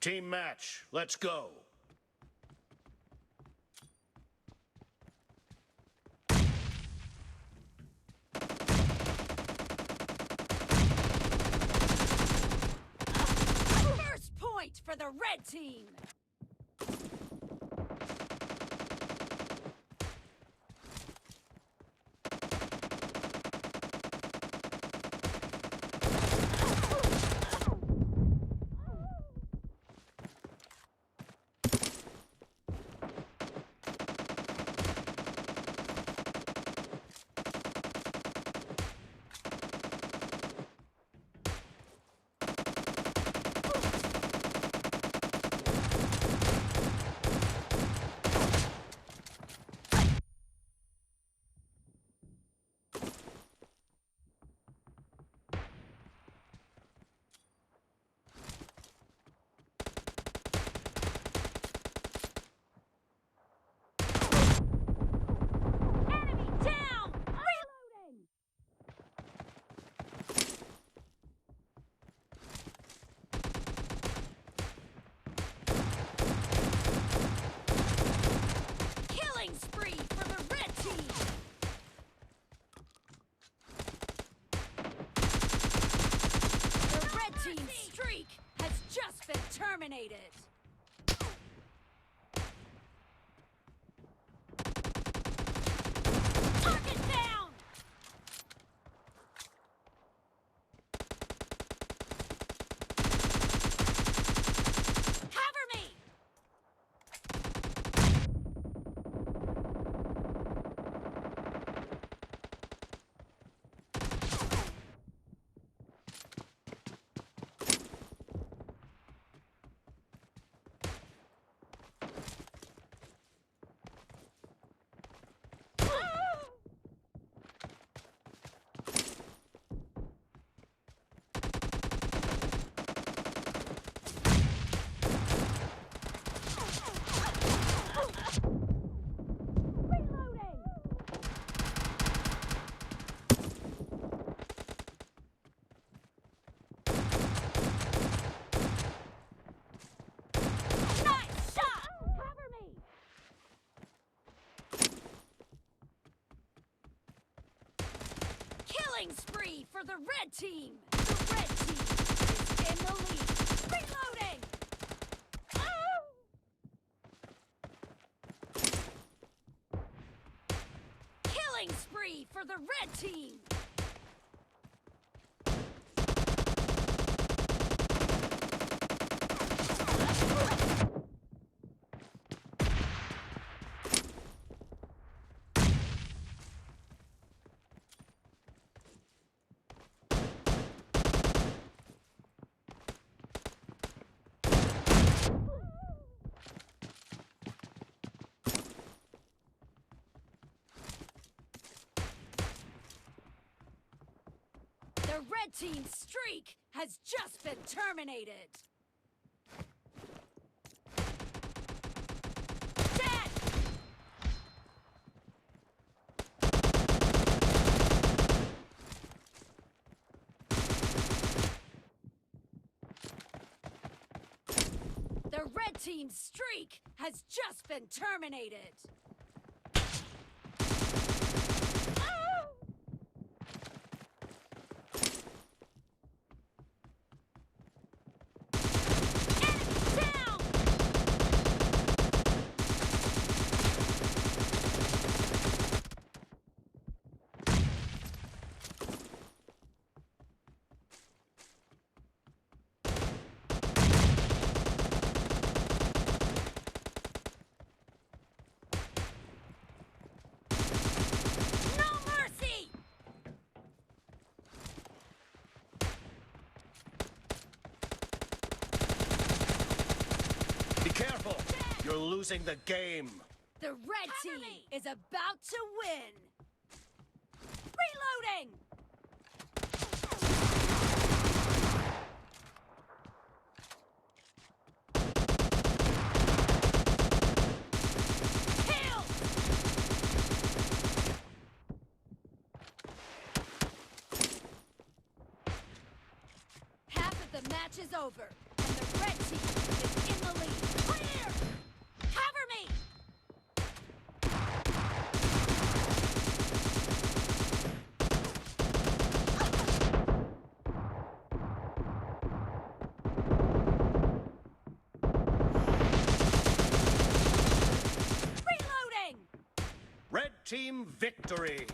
Team match, let's go. First point for the red team. Spree for the red team! The red team's streak has just been terminated! Target down! Cover me! Killing spree for the red team! The red team is in the lead! Reloading! Killing spree for the red team! The red team's streak has just been terminated! Dead! The red team's streak has just been terminated! Be careful! You're losing the game! The red team is about to win! Reloading! Kill! Half of the match is over, and The red team is in the lead. Clear! Cover me! Reloading! Red team victory!